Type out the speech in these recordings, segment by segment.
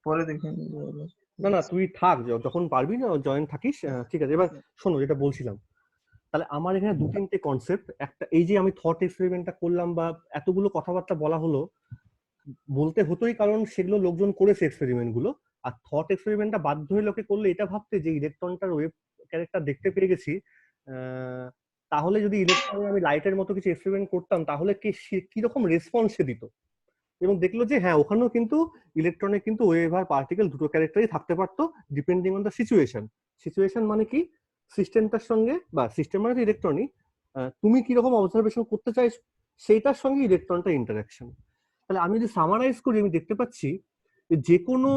পরে দেখে না না তুই থাক, যখন পারবি না জয়েন থাকিস। ঠিক আছে, এবার শোনো যেটা বলছিলাম, তাহলে আমার এখানে দু তিনটে কনসেপ্ট, একটা এই যে আমি থট এক্সপেরিমেন্টটা করলাম বা এতগুলো কথাবার্তা বলা হলো, বলতে হতোই কারণ সেগুলো লোকজন করেছে এক্সপেরিমেন্ট গুলো। আর থট এক্সপেরিমেন্টটা বাধ্য হয়ে লোকে করলে এটা ভাবতে যে ইলেকট্রনটার ওয়েভ ক্যারেক্টার দেখতে পেয়ে গেছি, তাহলে যদি ইলেকট্রনে আমি লাইটের মতো কিছু এক্সপেরিমেন্ট করতাম তাহলে কিরকম রেসপন্স সে দিত। এবং দেখলো যে হ্যাঁ, ওখানেও কিন্তু ইলেকট্রনে কিন্তু ওয়েভ আর পার্টিকেল দুটো ক্যারেক্টারই থাকতে পারতো, depending on the situation. Situation মানে কি, সিস্টেমটার সঙ্গে, বা সিস্টেম মানে ইলেকট্রনই, তুমি কিরকম অবজারভেশন করতে চাইছো সেইটার সঙ্গে ইলেকট্রনটা ইন্টারাকশন। তাহলে আমি যদি সামারাইজ করি, আমি দেখতে পাচ্ছি যে কোনো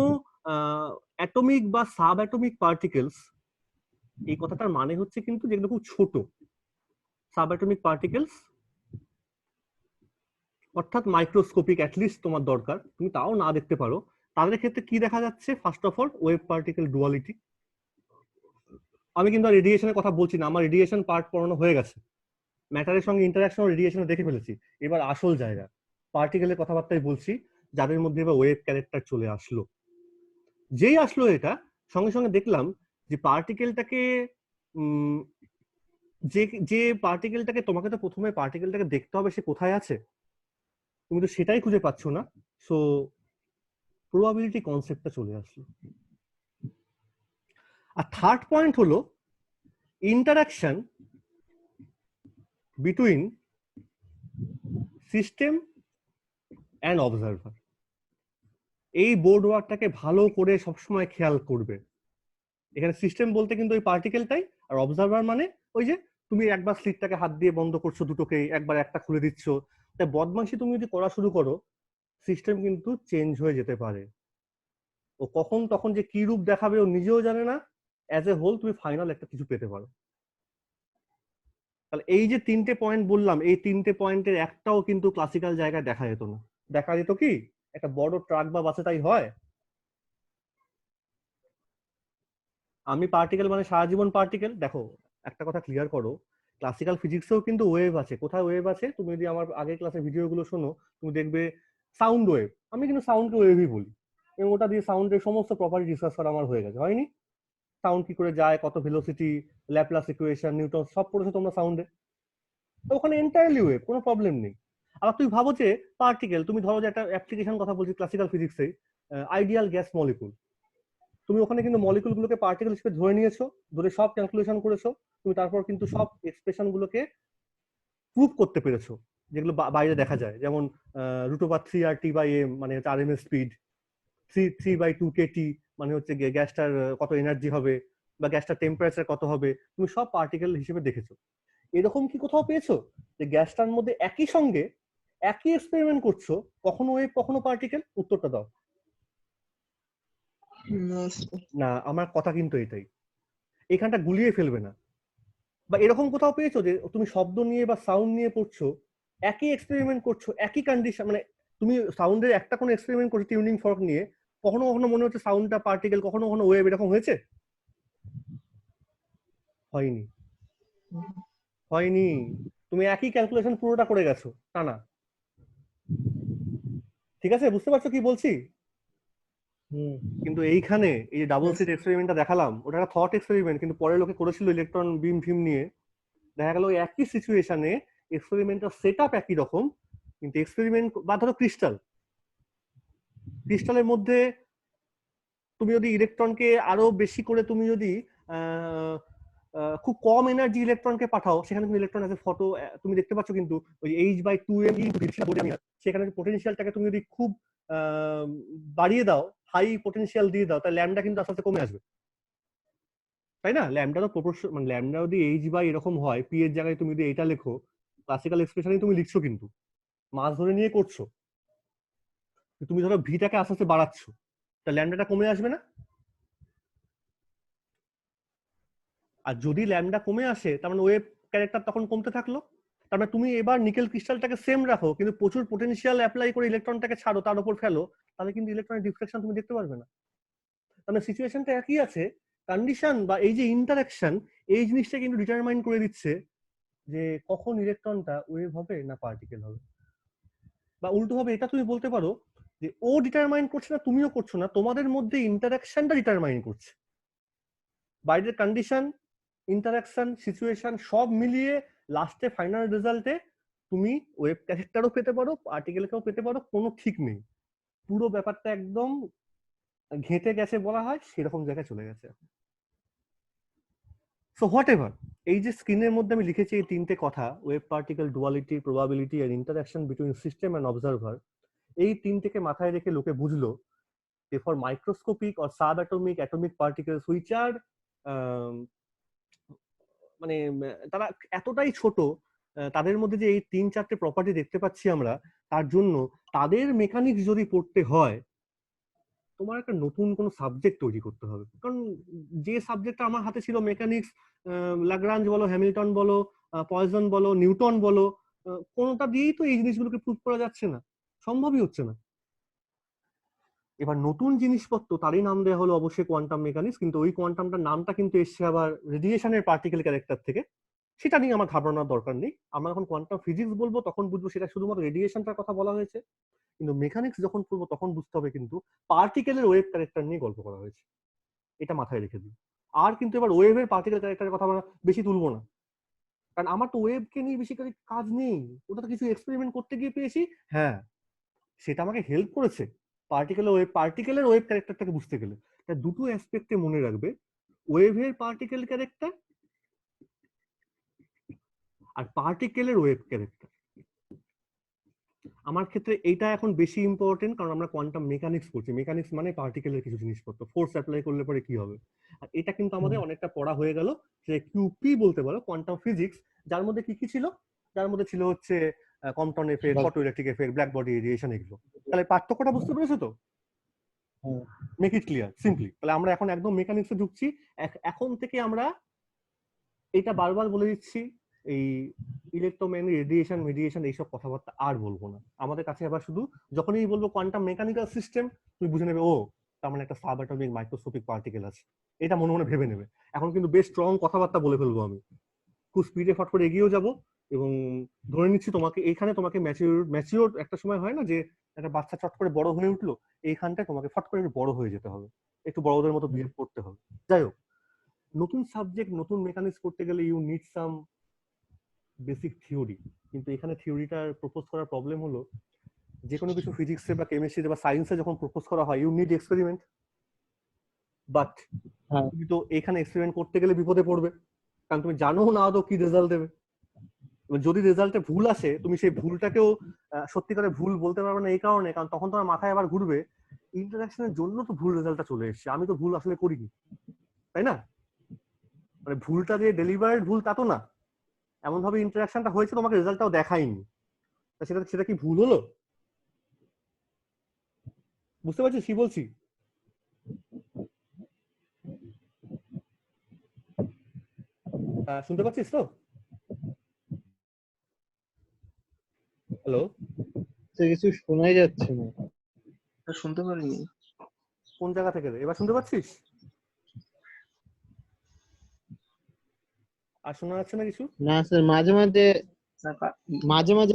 অ্যাটমিক বা সাব অ্যাটমিক পার্টিকেলস, এই কথাটার মানে হচ্ছে কিন্তু যেগুলো খুব ছোট সাব অ্যাটমিক পার্টিকেলস, অর্থাৎ মাইক্রোস্কোপিক অ্যাটলিস্ট তোমার দরকার, তুমি তাও না দেখতে পারো, তাদের ক্ষেত্রে কি দেখা যাচ্ছে? First of all wave particle duality. আমি কিন্তু আর রেডিয়েশনের কথা বলছি না, আমার রেডিয়েশন পার্ট পড়ানো হয়ে গেছে, ম্যাটারের সঙ্গে ইন্টারাকশন রেডিয়েশন দেখে ফেলেছি। এবার আসল জায়গা পার্টিকেলের কথাবার্তাই বলছি, যাদের মধ্যে এবার ওয়েভ ক্যারেক্টার চলে আসলো। যেই আসলো এটা, সঙ্গে সঙ্গে দেখলাম যে পার্টিকেলটাকে যে যে পার্টিকেলটাকে, তোমাকে তো প্রথমে পার্টিকেলটাকে দেখতে হবে সে কোথায় আছে, তুমি তো সেটাই খুঁজে পাচ্ছ না। সো প্রবাবিলিটি কনসেপ্টটা চলে আসলো। আর থার্ড পয়েন্ট হলো interaction between system and observer. এই বোর্ড ওয়ার্কটাকে ভালো করে সবসময় খেয়াল করবে। এখানে সিস্টেম বলতে কিন্তু ওই পার্টিকেলটাই, আর অবজারভার মানে ওই যে তুমি একবার স্লিটটাকে হাত দিয়ে বন্ধ করছো দুটোকে, একবার একটা খুলে দিচ্ছ। তাই বদমাইশি তুমি যদি করা শুরু করো, সিস্টেম কিন্তু চেঞ্জ হয়ে যেতে পারে। ও কখন তখন যে কি রূপ দেখাবে ও নিজেও জানে না। অ্যাজ এ হোল তুমি ফাইনাল একটা কিছু পেতে পারো। তাহলে এই যে তিনটে পয়েন্ট বললাম, এই তিনটে পয়েন্টের একটাও কিন্তু ক্লাসিক্যাল জায়গায় দেখা যেত না। দেখা যেত কি, একটা বড় ট্রাক বা বাসে তাই হয়। আমি পার্টিকেল মানে সারা জীবন পার্টিকেল। দেখো একটা কথা ক্লিয়ার করো, ক্লাসিক্যাল ফিজিক্সেও কিন্তু ওয়েভ আছে। কোথায় ওয়েভ আছে? তুমি যদি আমার আগের ক্লাসের ভিডিওগুলো শোনো, তুমি দেখবে সাউন্ড ওয়েভ। আমি কিন্তু সাউন্ডকে ওয়েভই বলি, এবং ওটা দিয়ে সাউন্ডের সমস্ত প্রপার্টি ডিসকাস করা আমার হয়ে গেছে, হয়নি? সাউন্ড কি করে যায়, কত ভেলোসিটি, ল্যাপলাস ইকুয়েশন, নিউটন, সব পড়েছো তোমরা সাউন্ডে। তো ওখানে এন্টায়ারলি ওয়েভ, কোনো প্রবলেম নেই। আবার তুমি ভাবো যে পার্টিকেল, তুমি ধরো যে একটা অ্যাপ্লিকেশন কথা বলছি ক্লাসিক্যাল ফিজিক্সে, আইডিয়াল গ্যাস মলিকুল। তুমি ওখানে কিন্তু মলিকুল গুলোকে পার্টিকেল হিসেবে ধরে নিয়েছো, ধরে সব ক্যালকুলেশন করেছো, তুমি তারপর কিন্তু সব এক্সপ্রেশন গুলোকে প্রুভ করতে পেরেছো, যেগুলো বাইরে দেখা যায়। যেমন √3RT/m মানে হচ্ছে আরএমএস স্পিড, 3/2 kT মানে হচ্ছে গ্যাসটার কত এনার্জি হবে, বা গ্যাসটার টেম্পারেচার কত হবে, তুমি সব পার্টিকেল হিসেবে দেখেছো। এরকম কি কোথাও পেয়েছো যে গ্যাসটার মধ্যে একই সঙ্গে একই এক্সপেরিমেন্ট করছো, কখনো ওয়েভ কখনো পার্টিকেল? উত্তরটা দাও। না, আমার কথা কিন্তু এটাই, এখানটা গুলিয়ে ফেলবে না। বা এরকম কোথাও পেয়েছো যে তুমি শব্দ নিয়ে বা সাউন্ড নিয়ে পড়ছো, একই এক্সপেরিমেন্ট করছো, একই কন্ডিশন, মানে তুমি সাউন্ডের একটা কোনো এক্সপেরিমেন্ট করছো টিউনিং ফর্ক নিয়ে, কখনো কখনো মনে হচ্ছে সাউন্ডটা পার্টিকেল, কখনো কখনো ওয়েভ, এরকম হয়েছে? হয়নি, হয়নি। তুমি একই ক্যালকুলেশন পুরোটা করে গেছো, তা না। ঠিক আছে, বুঝতে পারছো কি বলছি? কিন্তু এইখানে এই ডাবল স্লিট এক্সপেরিমেন্টটা দেখালাম, ওটা একটা থট এক্সপেরিমেন্ট, কিন্তু পরে লোকে করেছিল ইলেকট্রন বিম ফিম নিয়ে। দেখা গেল একই সিচুয়েশনে এক্সপেরিমেন্টের সেট আপ একই রকম, কিন্তু এক্সপেরিমেন্ট, বা ধরো ক্রিস্টালের মধ্যে তুমি যদি ইলেকট্রনকে আরো বেশি করে, তুমি যদি খুব কম এনার্জি ইলেকট্রনকে পাঠাও, সেখানে তুমি ইলেকট্রন এজ এ ফটো তুমি দেখতে পাচ্ছ, কিন্তু ওই h/2m সেখানে পোটেনশিয়ালটাকে তুমি যদি খুব বাড়িয়ে দাও, হাই পোটেনশিয়াল দিয়ে দাও, তাহলে ল্যাম্বডা কিন্তু আস্তে আস্তে কমে আসবে, তাই না? ল্যাম্বডা তো প্রপোর্শন, মানে ল্যাম্বডা যদি h/ এরকম হয়, পি এর জায়গায় তুমি যদি এটা লেখো, ক্লাসিক্যাল এক্সপ্রেশনই তুমি লিখছো, কিন্তু মাস ধরে নিয়ে করছো, তুমি ধরো ভিটাকে আস্তে আস্তে বাড়াচ্ছ, তা ল্যাম্বডাটা কমে আসবে না? আর যদি ল্যাম্বডা কমে আসে, তার মানে ওয়েভ ক্যারেক্টার তখন কমতে থাকলো। তার মানে তুমি এবার নিকেল ক্রিস্টালটাকে সেম রাখো, কিন্তু প্রচুর পোটেনশিয়াল অ্যাপ্লাই করে ইলেকট্রনটাকে ছাড়ো, তার উপর ফেলো, তাহলে কিন্তু ইলেকট্রনের ডিফ্লেকশন তুমি দেখতে পারবে না। তার মানে সিচুয়েশনটা একই আছে, কন্ডিশন বা এই যে ইন্টারাকশন, এই জিনিসটা কিন্তু ডিটারমাইন করে দিচ্ছে যে কখন ইলেকট্রনটা ওয়েভ হবে না পার্টিকেল হবে। বা উল্টো ভাবে এটা তুমি বলতে পারো, যে ও ডিটারমাইন করছে না, তুমিও করছো না, তোমাদের মধ্যে ইন্টারাকশনটা ডিটারমাইন করছে। বাইরের কন্ডিশন, ইন্টারাকশন, সিচুয়েশন সব মিলিয়ে লাস্টে ফাইনাল রেজাল্টে তুমি ওয়েব ক্যারেক্টারও পেতে পারো, আর্টিকেলকেও পেতে পারো, কোনো ঠিক নেই। পুরো ব্যাপারটা একদম ঘেঁটে গেছে বলা হয়, সেরকম জায়গায় চলে গেছে। সো হোয়াট এভার, এই যে স্ক্রিনের মধ্যে আমি লিখেছি এই তিনটে কথা, wave particle, duality, probability and interaction between system and observer, এই তিনটেকে মাথায় রেখে লোকে বুঝলো যে for microscopic or sub atomic atomic particles which are মানে তারা এতটাই ছোট, তাদের মধ্যে যে এই 3-4টে প্রপার্টি দেখতে পাচ্ছি আমরা, তার জন্য তাদের মেকানিক্স যদি পড়তে হয়, তোমার একটা নতুন কোনো সাবজেক্ট তৈরি করতে হবে। কারণ যে সাবজেক্টটা আমার হাতে ছিল মেকানিক্স, ল্যাগ্রাঞ্জ বলো, হ্যামিল্টন বলো, পয়জন বলো, নিউটন বলো, কোনোটা দিয়েই তো এই জিনিসগুলোকে প্রুভ করা যাচ্ছে না, সম্ভবই হচ্ছে না। এবার নতুন জিনিসপত্র, তারই নাম দেওয়া হলো অবশ্যই কোয়ান্টাম মেকানিক্স, কিন্তু ওই কোয়ান্টামটার নামটা কিন্তু এসছে আবার রেডিয়েশনের পার্টিকেল ক্যারেক্টার থেকে। সেটা নিয়ে আমার ঘাবড়ানোর দরকার নেই, আমরা যখন কোয়ান্টাম ফিজিক্স বলবো তখন বুঝবো সেটা শুধুমাত্র রেডিয়েশনটার কথা বলা হয়েছে। কিন্তু মেকানিক্স যখন পড়বো তখন বুঝতে হবে কিন্তু পার্টিকেলের ওয়েভ ক্যারেক্টার নিয়ে গল্প করা হয়েছে, এটা মাথায় রেখে দিই। আর কিন্তু এবার ওয়েভের পার্টিকেল ক্যারেক্টারের কথা আমরা বেশি তুলবো না, কারণ আমার তো ওয়েভকে নিয়ে বেশি কাজ নেই, ওটা তো কিছু এক্সপেরিমেন্ট করতে গিয়ে পেয়েছি। হ্যাঁ, সেটা আমাকে হেল্প করেছে পার্টিকেলের ওয়েভ ক্যারেক্টারটাকে বুঝতে গেলে। তাই দুটো অ্যাসপেক্টে মনে রাখবে, ওয়েভের পার্টিকেল ক্যারেক্টার আর পার্টিকেলের ওয়েভ ক্যারেক্টার। আমার ক্ষেত্রে এইটা এখন বেশি ইম্পর্টেন্ট, কারণ আমরা কোয়ান্টাম মেকানিক্স পড়ছি, মেকানিক্স মানে পার্টিকেলের কিছু জিনিসপত্র, ফোর্স অ্যাপ্লাই করলে পরে কি হবে। আর এটা কিন্তু আমাদের অনেকটা পড়া হয়ে গেল, যে কিউপি বলতে পারো, কোয়ান্টাম ফিজিক্স, যার মধ্যে কি কি ছিল, যার মধ্যে ছিল হচ্ছে Compton effect, photo electric effect, black body radiation, এগুলো। তাহলে পার্থক্যটা বুঝতে পেরেছো তো? Make it clear simply. তাহলে আমরা এখন একদম মেকানিক্সে ঢুকছি। এখন থেকে আমরা এটা বারবার বলে দিচ্ছি, এই ইলেকট্রোম্যাগনেটিক রেডিয়েশন, মেডিয়েশন এইসব কথাবার্তা আর বলবো না আমাদের কাছে। আবার শুধু যখনই বলবো কোয়ান্টাম মেকানিক্যাল সিস্টেম, তুমি বুঝে নেবে ও তার মানে একটা সাব অ্যাটমিক মাইক্রোস্কোপিক পার্টিকেল আছে, এটা মনে মনে ভেবে নেবে। এখন কিন্তু বেশ স্ট্রং কথাবার্তা বলে ফেলবো আমি, খুব স্পিডে ফট করে এগিয়েও যাবো। এবং ধরে নিচ্ছি তোমাকে এইখানে, তোমাকে ম্যাচিওর একটা সময় হয় না যে একটা বাচ্চা চট করে বড় হয়ে উঠলো, এইখানটায় তোমাকে ফট করে একটু বড় হয়ে যেতে হবে, একটু বড়দের মতো বিহেভ করতে হবে। যাই হোক, নতুন সাবজেক্ট, নতুন মেকানিক্স করতে গেলে you need some basic theory. কিন্তু এখানে থিওরিটার প্রপোজ করার প্রবলেম হলো, যে কোনো কিছু ফিজিক্সে বা কেমিস্ট্রিতে বা সায়েন্সে যখন প্রপোজ করা হয়, ইউ নিড এক্সপেরিমেন্ট। বাট তুমি তো এখানে এক্সপেরিমেন্ট করতে গেলে বিপদে পড়বে, কারণ তুমি জানো না আদৌ কি রেজাল্ট দেবে। যদি রেজাল্টে ভুল আসে, তুমি সেই ভুলটাকেও সত্যি করে ভুল বলতে পারবে না, এই কারণে কারণ তখন তোমার মাথায় আবার ঘুরবে ইন্টারাকশনের জন্য তো ভুল রেজাল্টটা চলে এসেছে, আমি তো ভুল আসলে করিনি, তাই না? মানে ভুলটা যে ডেলিভারেড ভুল তা তো না, এমন ভাবে ইন্টারাকশনটা হয়েছে তোমাকে রেজাল্টটাও দেখায়নি, সেটা সেটা কি ভুল হলো? বুঝতে পারছিস কি বলছি? শুনতে পাচ্ছিস তো? হ্যালো, কিছু শোনাই যাচ্ছে না। শুনতে পারিনি। কোন জায়গা থেকে রে? এবার শুনতে পাচ্ছিস? আর শোনা যাচ্ছে না কিছু? না স্যার, মাঝে মাঝে মাঝে মাঝে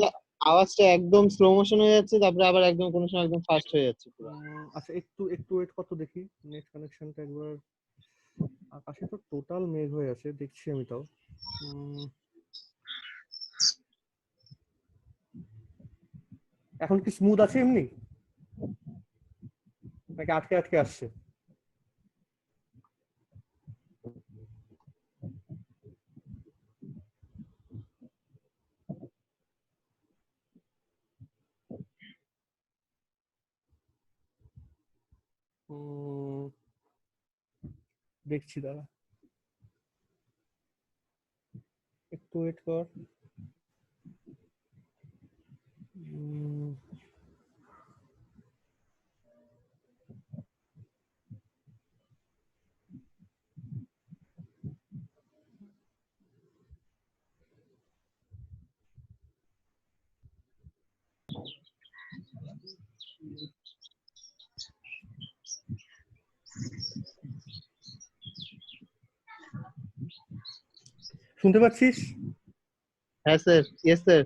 আওয়াজটা একদম স্লো মোশন হয়ে যাচ্ছে, তারপরে আবার একদম কোনো সময় একদম ফাস্ট হয়ে যাচ্ছে পুরো। আচ্ছা, একটু একটু ওয়েট কত দেখি, নেট কানেকশনটা একবার। আকাশে তো টোটাল মেঘ হয়ে আছে, দেখছি আমি তাও। এখন কি স্মুথ আছে এমনি, নাকি আটকে আটকে আসছে? দেখছি, দাঁড়া একটু ওয়েট কর। শুনতে পাচ্ছিস? হ্যাঁ স্যার, ইয়েস স্যার।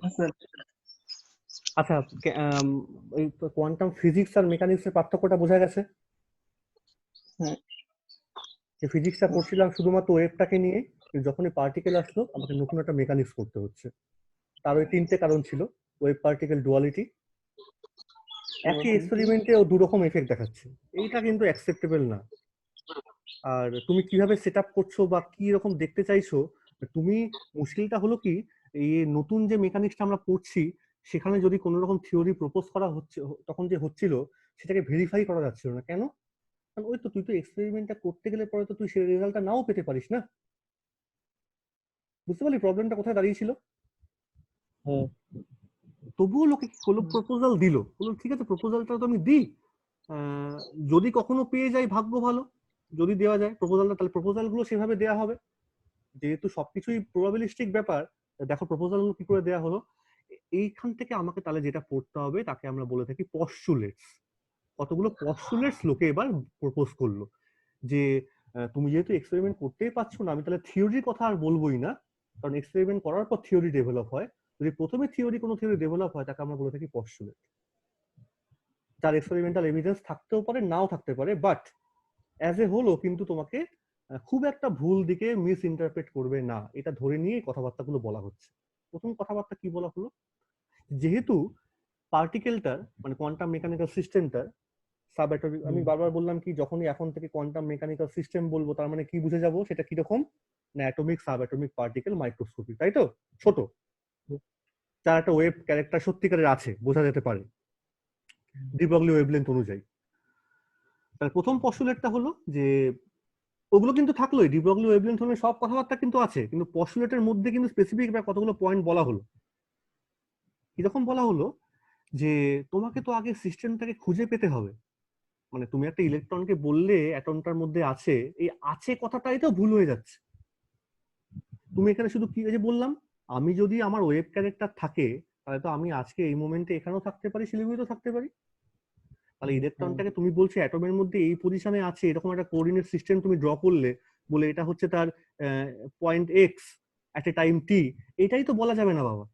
আচ্ছা, এই কোয়ান্টাম ফিজিক্স আর মেকানিক্সের পার্থক্যটা বোঝা গেছে। হ্যাঁ। যে ফিজিক্সটা পড়ছিলাম শুধুমাত্র ওয়েভটাকে নিয়ে, কিন্তু যখনই পার্টিকেল আসলো আমাকে নতুন একটা মেকানিক্স করতে হচ্ছে। তার ওই তিনটে কারণ ছিল, ওয়েভ পার্টিকেল ডুয়ালিটি, একই এক্সপেরিমেন্টে ও দুরকম এফেক্ট দেখাচ্ছে, এইটা কিন্তু অ্যাকসেপ্টেবল না। আর তুমি কিভাবে সেট আপ করছো বা কি রকম দেখতে চাইছো তুমি, মুশকিলটা হলো কি, এই নতুন যে মেকানিক্সটা আমরা পড়ছি সেখানে যদি কোনো রকম থিওরি প্রপোজ করা হচ্ছে, তখন যে হচ্ছিল সেটাকে ভেরিফাই করা যাচ্ছিল না। কেন? কারণ ওই তো তুই তো এক্সপেরিমেন্টটা করতে গেলে পরে তো তুই সেই রেজাল্টটা নাও পেতে পারিস না। বুঝতে পারলি প্রবলেমটা কোথায় দাঁড়িয়েছিল? হ্যাঁ। তবুও লোকে কি হলো, প্রপোজাল দিল, বললো ঠিক আছে প্রপোজালটা তো আমি দিই, আহ, যদি কখনো পেয়ে যাই ভাগ্য ভালো, যদি দেওয়া যায় প্রপোজালটা তাহলে প্রপোজাল গুলো সেভাবে দেওয়া হবে। যেহেতু সবকিছুই প্রবাবিলিস্টিক ব্যাপার, দেখো প্রপোজাল কি করে দেওয়া হলো। এইখান থেকে আমাকে তাহলে যেটা পড়তে হবে তাকে আমরা বলে থাকি পস্টুলেটস। কতগুলো পস্টুলেটস লোকে এবার প্রপোজ করলো যে তুমি যেহেতু এক্সপেরিমেন্ট করতেই পারছো না, আমি তাহলে থিওরির কথা আর বলবোই না, কারণ এক্সপেরিমেন্ট করার পর থিওরি ডেভেলপ হয়। যদি প্রথমে কোনো থিওরি ডেভেলপ হয় তাকে আমরা বলে থাকি পস্টুলেট, যার এক্সপেরিমেন্টাল এভিডেন্স থাকতেও পারে নাও থাকতে পারে, বাট অ্যাজ এ হোলও কিন্তু তোমাকে খুব একটা ভুল দিকে মিস ইন্টারপ্রেট করবে না, এটা ধরে নিয়ে কথাবার্তাগুলো বলা হচ্ছে। প্রথম কথাবার্তা কি বলা হলো, যেহেতু পার্টিকেলটার মানে কোয়ান্টাম মেকানিক্যাল সিস্টেমটার সাব অ্যাটমিক, আমি বারবার বললাম কি যখনই এখন থেকে কোয়ান্টাম মেকানিক্যাল সিস্টেম বলবো তার মানে কি বুঝে যাব, সেটা কিরকম না atomic sub atomic particle microscopy, তাই তো, ছোট, যার একটা ওয়েভ ক্যারেক্টার সত্যিকারের আছে, বোঝা যেতে পারে ডি ব্রগলি ওয়েভলেন্থ অনুযায়ী। তাহলে প্রথম পস্টুলেটটা হলো যে ওগুলো কিন্তু থাকলোই, ডি ব্রগলি ওয়েভলেন্থ অনুযায়ী সব কথাবার্তা কিন্তু আছে, কিন্তু পস্টুলেটের মধ্যে কিন্তু স্পেসিফিক কতগুলো পয়েন্ট বলা হলো। কিরকম বলা হলো যে তোমাকে তো আগে সিস্টেমটাকে খুঁজে পেতে হবে, মানে তুমি একটা ইলেকট্রনকে বললে অ্যাটমটার মধ্যে আছে, এই আছে কথাটাই তো ভুল হয়ে যাচ্ছে। তুমি এখানে শুধু কি যে বললাম, আমি যদি আমার ওয়েভ ক্যারেক্টার থাকে তাহলে তো আমি আজকে এই মোমেন্টে এখানেও থাকতে পারি, শিলিগুড়িতেও থাকতে পারি। তাহলে ইলেকট্রনটাকে তুমি বলছো অ্যাটমের মধ্যে এই পজিশনে আছে, এরকম একটা কোঅর্ডিনেট সিস্টেম তুমি ড্র করলে, বলে এটা হচ্ছে তার point x at a time t, এটাই তো বলা যাবে না বাবা।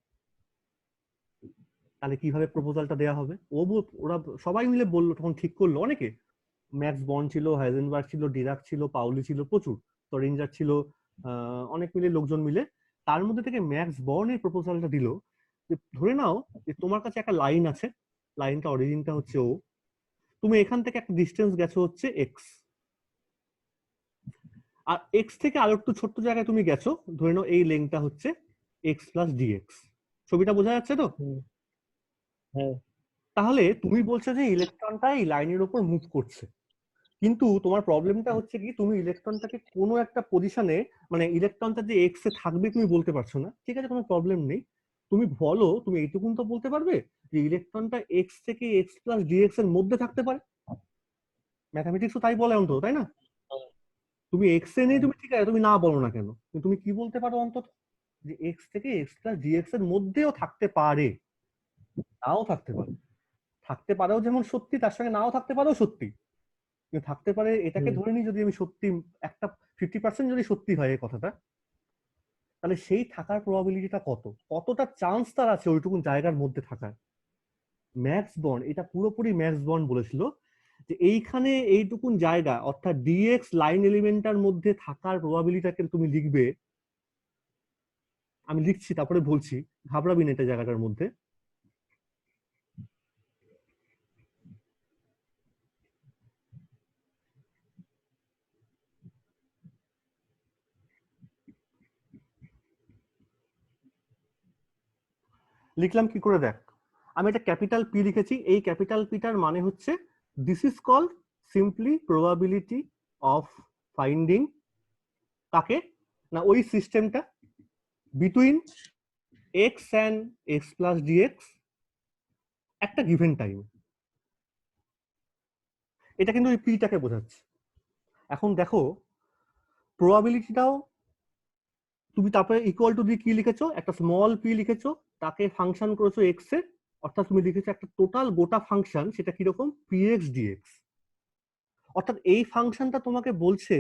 তাহলে কিভাবে প্রপোজালটা দেওয়া হবে? ওরা সবাই মিলে বললো, তখন ঠিক করলো অনেকে, ম্যাক্স বর্ন ছিল, হাইজেনবার্গ ছিল, ডিরাক ছিল, পাউলি ছিল, প্রচুর স্টোরিঞ্জার ছিল, অনেক মিলে লোকজন মিলে। তার মধ্যে থেকে ম্যাক্স বর্ন এই প্রপোজালটা দিল যে ধরে নাও যে তোমার কাছে একটা লাইন আছে, লাইনটা অরিজিনটা হচ্ছে ও, তুমি এখান থেকে একটা ডিস্টেন্স গেছো হচ্ছে এক্স, আর এক্স থেকে আরো একটু ছোট্ট জায়গায় তুমি গেছো, ধরে নাও এই লেংথটা হচ্ছে এক্স প্লাস ডিএক্স। ছবিটা বোঝা যাচ্ছে তো? হ্যাঁ। তাহলে তুমি বলছো যে ইলেকট্রনটা এই লাইনের উপর মুভ করছে, কিন্তু তোমার প্রবলেমটা হচ্ছে কি তুমি ইলেকট্রনটাকে কোনো একটা পজিশনে, মানে ইলেকট্রনটা যে এক্স এ থাকবে তুমি বলতে পারছো না, ঠিক আছে কোনো প্রবলেম নেই। তুমি বলো, তুমি এইটুকুন তো বলতে পারবে যে ইলেকট্রনটা এক্স থেকে এক্স প্লাস ডিএক্স এর মধ্যে থাকতে পারে, ম্যাথামেটিক্সও তাই বলে অন্তত, তাই না? তুমি এক্স এ নেই, তুমি ঠিক আছে তুমি না বলো না কেন, কিন্তু তুমি কি বলতে পারো অন্তত যে এক্স থেকে এক্স প্লাস ডিএক্স এর মধ্যেও থাকতে পারে, নাও থাকতে পারে, থাকতে পারেও যেমন সত্যি তার সঙ্গে নাও থাকতে পারেও সত্যি, কিন্তু থাকতে পারে এটাকে ধরে নিই যদি আমি সত্যি একটা 50% যদি সত্যি হয় এই কথাটা, তাহলে সেই থাকার প্রবাবিলিটিটা কতটা চান্স তার আছে ওইটুকুন জায়গার মধ্যে থাকার। ম্যাক্স বন্ড এটা পুরোপুরি ম্যাক্স বন্ড বলেছিল যে এইখানে এইটুকুন জায়গা অর্থাৎ ডিএক্স লাইন এলিমেন্টটার মধ্যে থাকার প্রবাবিলিটিটাকে তুমি লিখবে, আমি লিখছি তারপরে বলছি, ঘাবড়াবি না এটা জায়গাটার মধ্যে। লিখলাম কি করে দেখ, আমি একটা ক্যাপিটাল পি লিখেছি, এই ক্যাপিটাল পিটার মানে হচ্ছে this is called simply probability of finding, কাকে না ওই সিস্টেমটা between X and X plus DX একটা গিভেন টাইম, এটা কিন্তু ওই পিটাকে বোঝাচ্ছে। এখন দেখো প্রবাবিলিটিটাও তুমি তারপরে ইকুয়াল টু দিয়ে কি লিখেছো, একটা স্মল পি লিখেছো, তাকে ফাংশন করেছো এক্স এর, অর্থাৎ তুমি লিখেছো একটা টোটাল গোটা ফাংশন, সেটা কিরকম পি এক্স ডিএক্স। অর্থাৎ এই ফাংশনটা তোমাকে বলছে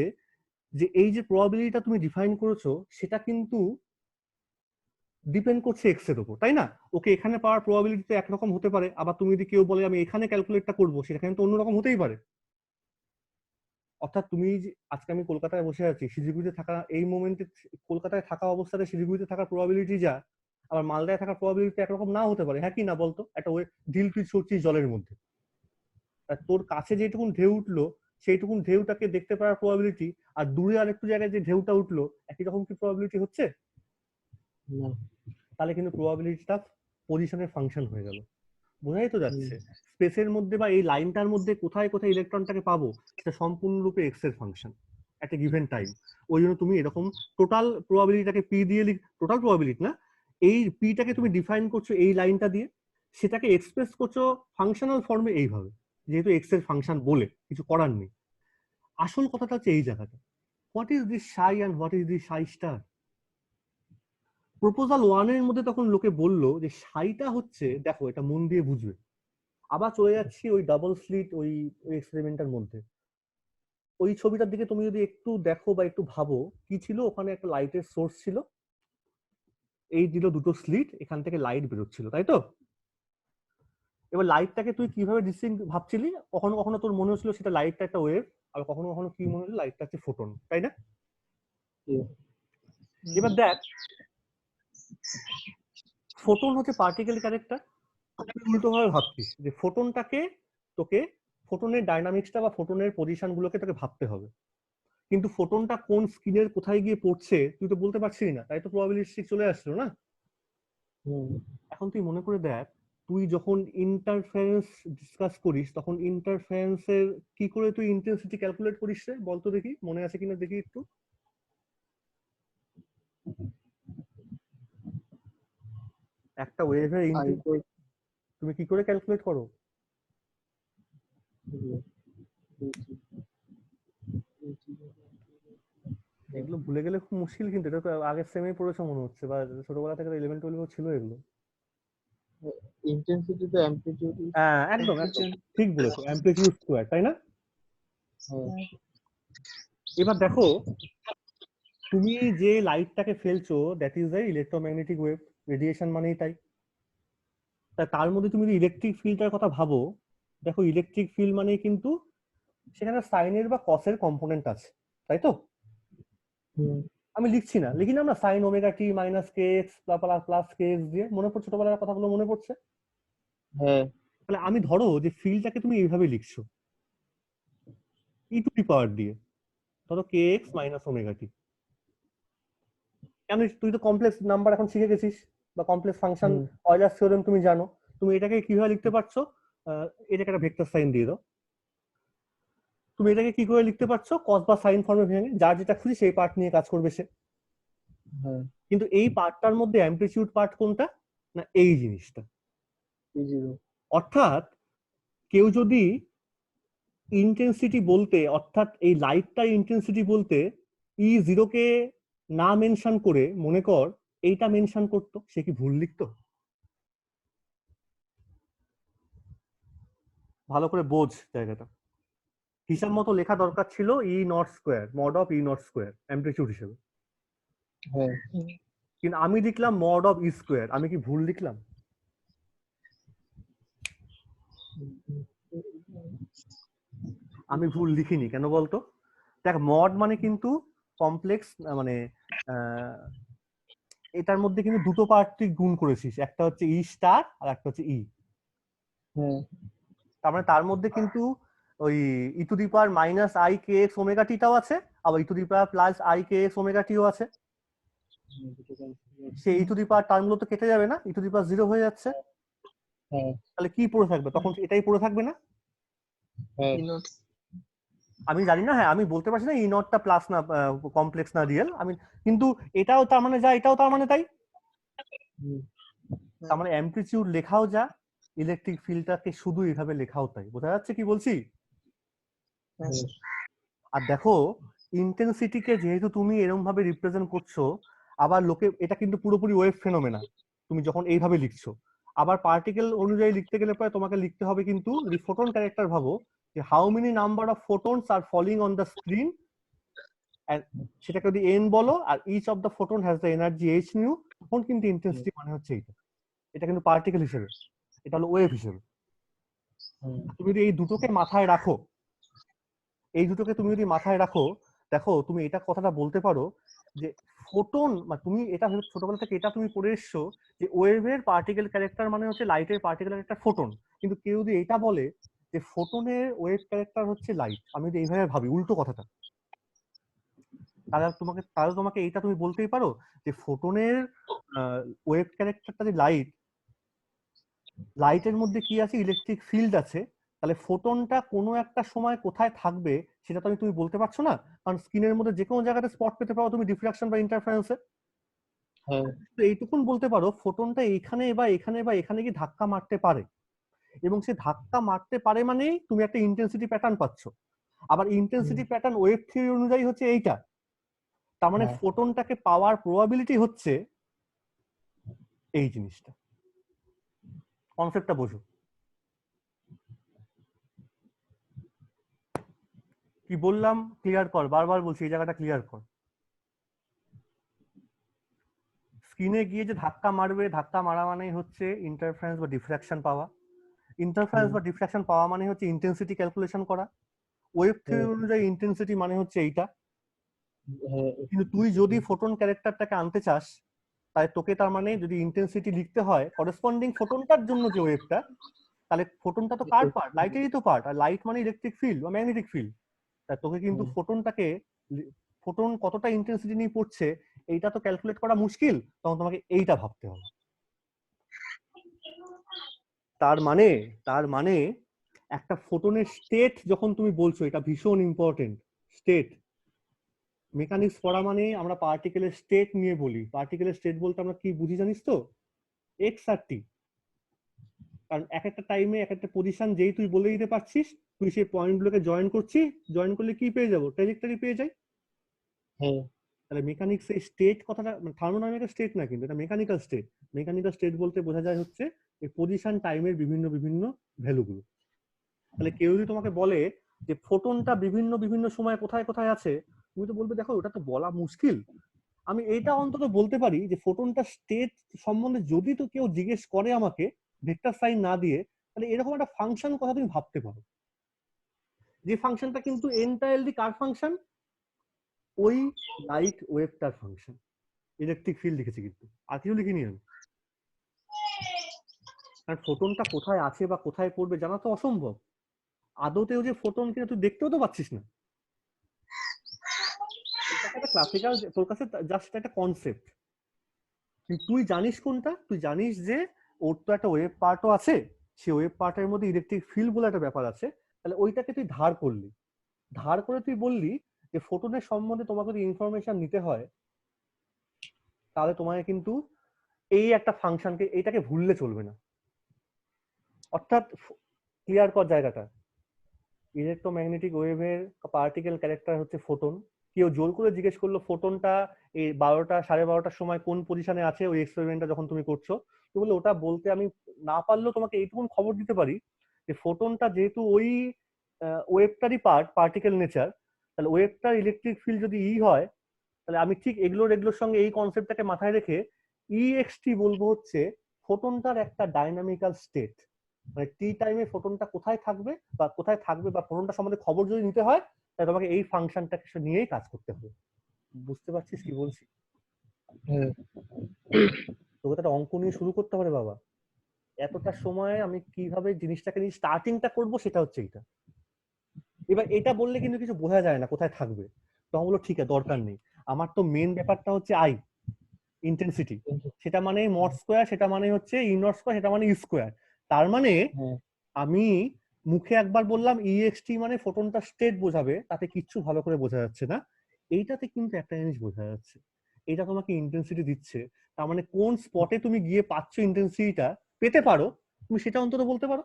যে এই যে প্রবাবিলিটিটা তুমি ডিফাইন করেছো সেটা কিন্তু ডিপেন্ড করছে এক্স এর উপর, তাই না? ওকে এখানে পাওয়ার প্রবাবিলিটি তো একরকম হতে পারে, আবার তুমি যদি কেউ বলে আমি এখানে ক্যালকুলেটটা করবো, সেখানে তো অন্যরকম হতেই পারে। অর্থাৎ তুমি আজকে আমি কলকাতায় বসে আছি, শিলিগুড়িতে থাকা এই মোমেন্টে, কলকাতায় থাকা অবস্থাতে শিলিগুড়িতে থাকার প্রবাবিলিটি যা, আবার মালদায় থাকার প্রবাবিলিটি একরকম না হতে পারে, হ্যাঁ কি না বলতো? একটা ঢিল তুই ছুটছিস জলের মধ্যে, আর তোর কাছে যেটুকুন ঢেউ উঠলো সেইটুকুন ঢেউটাকে দেখতে পাওয়ার প্রবাবিলিটি আর দূরে আরেকটু জায়গায় যে ঢেউটা উঠলো একই রকম কি প্রবাবিলিটি হচ্ছে? না। তাহলে কিন্তু প্রবাবিলিটিটা পজিশনের ফাংশন হয়ে গেল। বোঝাই তো যাচ্ছে স্পেসের মধ্যে বা এই লাইনটার মধ্যে কোথায় কোথায় ইলেকট্রনটাকে পাবো সেটা সম্পূর্ণরূপে এক্স এর ফাংশন একটা গিভেন টাইম। ওই জন্য তুমি এরকম টোটাল প্রবাবিলিটিটাকে পি দিয়ে টোটাল প্রবাবিলিটি না, এই পিটাকে তুমি ডিফাইন করছো এই লাইনটা দিয়ে, সেটাকে এক্সপ্রেস করছো ফাংশনাল ফর্মে এইভাবে, যেহেতু এক্স এর ফাংশন বলে কিছু করার নেই। আসল কথাটা হচ্ছে এই জায়গাটা, what is this Sai and what is this Sai star. Proposal 1 এর মধ্যে তখন লোকে বললো যে সাইটা হচ্ছে, দেখো এটা মন দিয়ে বুঝবে, আবার চলে যাচ্ছি ওই ডাবল স্লিট ওই এক্সপেরিমেন্টের মধ্যে। ওই ছবিটার দিকে তুমি যদি একটু দেখো বা একটু ভাবো, কি ছিল ওখানে? একটা লাইটের সোর্স ছিল, এই দিল দুটো স্লিট, এখান থেকে লাইট বেরোচ্ছিল, তাই তো? এবার লাইটটাকে তুই কিভাবে ডিস্টিংক্ট ভাবছিলি? কখনো কখনো তোর মনে হচ্ছিল সেটা লাইটটা একটা ওয়েভ, আর কখনো কখনো কি মনে হচ্ছিল লাইটটা হচ্ছে ফোটন, তাই না? এবার দেখ, ফোটন হচ্ছে পার্টিকেল ক্যারেক্টার, উল্টো ভাবে ভাবছিস যে ফোটনটাকে, তোকে ফোটনের ডাইনামিক্সটা বা ফোটনের পজিশন গুলোকে তোকে ভাবতে হবে, কিন্তু ফোটনটা কোন স্ক্রিনের কোথায় গিয়ে পড়ছে তুই তো বলতে পারছিস না, তাই তো প্রবাবিলিটি চলে আসলো না। এখন তুই মনে করে দেখ, তুই যখন ইন্টারফারেন্স ডিসকাস করিস তখন ইন্টারফারেন্সের কি করে তুই ইন্টেন্সিটি ক্যালকুলেট করিস রে? বলতো দেখি, মনে আছে কিনা দেখি একটু। একটা ওয়েভের তুমি কি করে ক্যালকুলেট করো? এগুলো ভুলে গেলে খুব মুশকিল, কিন্তু এটা তো আগের সেমেই পড়েছো মনে হচ্ছে, বা ছোটবেলা থেকে 11-12 ছিল এগুলো। ইন্টেন্সিটি তো অ্যামপ্লিটিউড। হ্যাঁ একদম একদম ঠিক বলেছো, অ্যামপ্লিটিউড স্কয়ার, তাই না? এবার দেখো, তুমি যে লাইটটাকে ফেলছো that is a electromagnetic wave, radiation মানেই তাই। তার মধ্যে তুমি যদি ইলেকট্রিক ফিল্ডটার কথা ভাবো, দেখো ইলেকট্রিক ফিল্ড মানেই কিন্তু সেখানে সাইনের বা কসের কম্পোনেন্ট আছে, তাই তো? আমি লিখি না আমরা সাইন ওমেগা টি মাইনাস কে এক্স প্লাস কে এক্স দিয়ে, মনে পড়ছে ছোটবেলার কথাগুলো মনে পড়ছে? হ্যাঁ। তাহলে আমি ধরো যে ফিল্ডটাকে তুমি এইভাবে লিখছো ই টু দি পাওয়ার দিয়ে, ধরো কে এক্স মাইনাস ওমেগা টি। কেন? তুই তো কমপ্লেক্স নাম্বার এখন শিখে গেছিস, বা কমপ্লেক্স ফাংশন অয়লার থিওরেম তুমি জানো, তুমি এটাকে কিভাবে লিখতে পারছো? এটাকে একটা ভেক্টর সাইন দিয়ে দাও। তুমি এটাকে কি করে লিখতে পারছো? কস বা সাইন ফর্মে ভেঙে, যার যেটা খুশি সেই পার্ট নিয়ে কাজ করবে সে। কিন্তু এই পার্টটার মধ্যে অ্যামপ্লিটিউড পার্ট কোনটা? না এই জিনিসটা। অর্থাৎ কেউ যদি ইন্টেন্সিটি বলতে, অর্থাৎ এই লাইটটার ইন্টেন্সিটি বলতে E0 কে না মেনশন করে মনে কর এইটা মেনশন করতো, সে কি ভুল লিখতো? ভালো করে বোঝ জায়গাটা। হিসাব মতো লেখা দরকার ছিল E naught square, mod of E naught square amplitude হিসেবে, কিন্তু আমি লিখলাম মড অফ ই স্কোয়ার। আমি কি ভুল লিখলাম? আমি ভুল লিখিনি, কেন বলতো? দেখ, মড মানে কিন্তু কমপ্লেক্স, মানে এটার মধ্যে কিন্তু দুটো পার্ট তুই গুণ করেছিস, একটা হচ্ছে ই স্টার আর একটা হচ্ছে ই। তার মানে তার মধ্যে কিন্তু ওই e to the power minus i k x omega টিটাও আছে, আবার e to the power plus i k x omega টিও আছে। সেই ই টু দি পাওয়ার টার্মগুলো তো কেটে যাবে না, ই টু দি পাওয়ার 0 হয়ে যাচ্ছে। তাহলে কি পড়ে থাকবে তখন? এটাই পড়ে থাকবে না? আমি জানি না, হ্যাঁ আমি বলতে পারছি না ই নটটা প্লাস না কমপ্লেক্স না রিয়েল, আমি কিন্তু এটাও তার মানে যা, এটাও তার মানে তাই। তার মানে অ্যামপ্লিটিউড লেখাও যা, ইলেকট্রিক ফিল্ডটাকে শুধু এইভাবে লেখাও তাই। বোঝা যাচ্ছে কি বলছি? আর দেখো, ইন্টেন্সিটিকে যেহেতু তুমি এরকম ভাবে রিপ্রেজেন্ট করছো, আবার লোকে এটা কিন্তু পুরোপুরি ওয়েভ ফেনোমেনা তুমি যখন এইভাবে লিখছো। আবার পার্টিকেল অনুযায়ী লিখতে গেলে পরে তোমাকে লিখতে হবে কিন্তু যদি ফোটন ক্যারেক্টার ভাবো, যে how many number of photons are falling on the screen, সেটাকে যদি n বলো, আর each of the photon has the energy h nu, তখন কিন্তু ইন্টেন্সিটি মানে হচ্ছে এইটা। এটা কিন্তু পার্টিকেল হিসেবে, এটা হলো ওয়েভ হিসেবে। তুমি যদি এই দুটোকে মাথায় রাখো, তুমি যদি মাথায় রাখো, দেখো তুমি এটা কথাটা বলতে পারো যে ফোটন, বা তুমি এটা ছোটবেলা থেকে এটা তুমি পড়ে এসছো যে ওয়েভের পার্টিকেল ক্যারেক্টার মানে হচ্ছে লাইটের পার্টিকেল ক্যারেক্টার ফোটন। কিন্তু কেউ যদি এটা বলে যে ফোটনের ওয়েভ ক্যারেক্টার হচ্ছে লাইট, আমি যদি এইভাবে ভাবি উল্টো কথাটা, তাহলে তোমাকে এইটা তুমি বলতেই পারো যে ফোটনের ওয়েভ ক্যারেক্টারটা যে লাইট, লাইটের মধ্যে কি আছে, ইলেকট্রিক ফিল্ড আছে, তাহলে ফোটনটা কোনো একটা সময় কোথায় থাকবে সেটা তো তুমি বলতে পারছো না, কারণ স্ক্রিনের মধ্যে যে কোনো জায়গাতে স্পট পেতে পারো তুমি ডিফ্রাকশন বা ইন্টারফারেন্সে। তো এইটুকুন বলতে পারো ফোটনটা এইখানে বা এখানে বা এখানে কি ধাক্কা মারতে পারে, এবং সে ধাক্কা মারতে পারে মানেই তুমি একটা ইন্টেন্সিটি প্যাটার্ন পাচ্ছ। আবার ইন্টেন্সিটি প্যাটার্ন ওয়েভ থিওরি অনুযায়ী হচ্ছে এইটা, তার মানে ফোটনটাকে পাওয়ার প্রবাবিলিটি হচ্ছে এই জিনিসটা। কনসেপ্টটা বোঝো কি বললাম, ক্লিয়ার কর, বারবার বলছি এই জায়গাটা ক্লিয়ার কর। স্ক্রিনে গিয়ে যে ধাক্কা মারবে, ধাক্কা মারা মানেই হচ্ছে ইন্টারফারেন্স বা ডিফ্রাকশন পাওয়া, ইন্টারফারেন্স বা ডিফ্রাকশন পাওয়া মানে হচ্ছে ইন্টেন্সিটি ক্যালকুলেশন করা। ওয়েভ থিওরি অনুযায়ী ইন্টেন্সিটি মানে হচ্ছে এইটা। কিন্তু তুই যদি ফোটন ক্যারেক্টারটাকে আনতে চাস, তাই তোকে তার মানে যদি ইন্টেন্সিটি লিখতে হয় করেসপন্ডিং ফোটনটার জন্য যে ওয়েভটা, তাহলে ফোটনটা তো কার পার্ট, লাইটেরই তো পার্ট, আর লাইট মানে ইলেকট্রিক ফিল্ড বা ম্যাগনেটিক ফিল্ড। তাই তোকে কিন্তু ফোটনটাকে, ফোটন কতটা ইন্টেন্সিটি নিয়ে পড়ছে এইটা তো ক্যালকুলেট করা মুশকিল, তখন তোমাকে এইটা ভাবতে হবে। তার মানে একটা ফোটনের স্টেট যখন তুমি বলছো, এটা ভীষণ ইম্পর্টেন্ট। স্টেট মেকানিক্স পড়া মানে আমরা পার্টিকেলের স্টেট নিয়ে বলি। পার্টিকেলের স্টেট বলতে আমরা কি বুঝি জানিস তো, এক্স আর টি। কারণ এক একটা টাইমে এক একটা পজিশন যেই তুই বলে দিতে পারছিস, তুই সেই পয়েন্ট গুলোকে জয়েন করছিস, জয়েন করলে কি পেয়ে যাবো, ট্র্যাজেক্টরি পেয়ে যাই। তাহলে মেকানিক্স এই স্টেট কথাটা, থার্মোডাইনামিক্যাল স্টেট না, কিন্তু এটা মেকানিক্যাল স্টেট। মেকানিক্যাল স্টেট বলতে বোঝা যায় হচ্ছে এই পজিশন টাইমের বিভিন্ন বিভিন্ন ভ্যালুগুলো। তাহলে কেউ যদি তোমাকে বলে যে ফোটনটা বিভিন্ন বিভিন্ন সময় কোথায় কোথায় আছে, তুমি তো বলবে দেখো ওটা তো বলা মুশকিল। আমি এটা অন্তত বলতে পারি যে ফোটনটা স্টেট সম্বন্ধে যদি তো কেউ জিজ্ঞেস করে আমাকে ভেক্টর সাইন না দিয়ে, তাহলে এরকম একটা ফাংশন কথা তুমি ভাবতে পারো, যে ফাংশনটা কিন্তু এন্টায়ারলি কার ফাংশন, ওই লাইট ওয়েভটার ফাংশন। ইলেকট্রিক ফিল্ড লিখেছি কিন্তু, আর কিছু লিখিনি আমি। কারণ ফোটনটা কোথায় আছে বা কোথায় পড়বে জানা তো অসম্ভব। আদতেও যে ফোটন কিনা তুই দেখতেও তো পাচ্ছিস না। একটা ক্লাসিক্যাল, তোর কাছে জাস্ট একটা কনসেপ্ট, তুই জানিস কোনটা, তুই জানিস যে ওর তো একটা ওয়েভ পার্টও আছে, সেই ওয়েভ পার্টের মধ্যে ইলেকট্রিক ফিল্ড বলে একটা ব্যাপার আছে। তাহলে ওইটাকে তুই ধার করলি, ধার করে তুই বললি যে ফোটনের সম্বন্ধে তোমাকে যদি ইনফরমেশন নিতে হয়, তাহলে তোমাকে কিন্তু এই একটা ফাংশনকে, এইটাকে ভুললে চলবে না। অর্থাৎ ক্লিয়ার কর জায়গাটা, ইলেকট্রোম্যাগনেটিক ওয়েভের পার্টিকেল ক্যারেক্টার হচ্ছে ফোটন। কেউ জোর করে জিজ্ঞেস করলো ফোটনটা এই 12টা 12:30টার সময় কোন পজিশনে আছে ওই এক্সপেরিমেন্টটা যখন তুমি করছো, তুমি বললে ওটা বলতে আমি না পারলেও তোমাকে এইটুকুন খবর দিতে পারি যে ফোটনটা যেহেতু ওই ওয়েভটারই পার্ট, পার্টিকেল নেচার, তাহলে ওয়েভটার ইলেকট্রিক ফিল্ড যদি ই হয়, তাহলে আমি ঠিক এগুলোর সঙ্গে এই কনসেপ্টটাকে মাথায় রেখে ইএক্সটি বলবো হচ্ছে ফোটনটার একটা ডাইনামিক্যাল স্টেট। মানে টি টাইমে ফোটনটা কোথায় থাকবে বা ফোটনটা সম্বন্ধে খবর যদি নিতে হয়, তাহলে তোমাকে এই ফাংশনটাকে নিয়েই কাজ করতে হবে। বুঝতে পারছিস কি বলছি? তোকে তো একটা অঙ্ক নিয়ে শুরু করতে হবে বাবা। এতটা সময় আমি কিভাবে জিনিসটাকে নিয়ে স্টার্টিংটা করবো সেটা হচ্ছে এইটা। এবার এটা বললে কিন্তু কিছু বোঝা যায় না কোথায় থাকবে, তখন বলো ঠিক আছে দরকার নেই, আমার তো মেন ব্যাপারটা হচ্ছে আই, ইন্টেন্সিটি। সেটা মানে মড স্কোয়ার, সেটা মানে হচ্ছে ই নট স্কোয়ার, সেটা মানে ই স্কোয়ার। তার মানে আমি মুখে একবার বললাম ইএক্সটি মানে ফোটনটা স্টেট বোঝাবে, তাতে কিচ্ছু ভালো করে বোঝা যাচ্ছে না। এইটাতে কিন্তু একটা জিনিস বোঝা যাচ্ছে, এটা তোমাকে ইন্টেন্সিটি দিচ্ছে। তার মানে কোন স্পটে তুমি গিয়ে পাচ্ছ ইন্টেন্সিটিটা পেতে পারো, তুমি সেটা অন্তত বলতে পারো।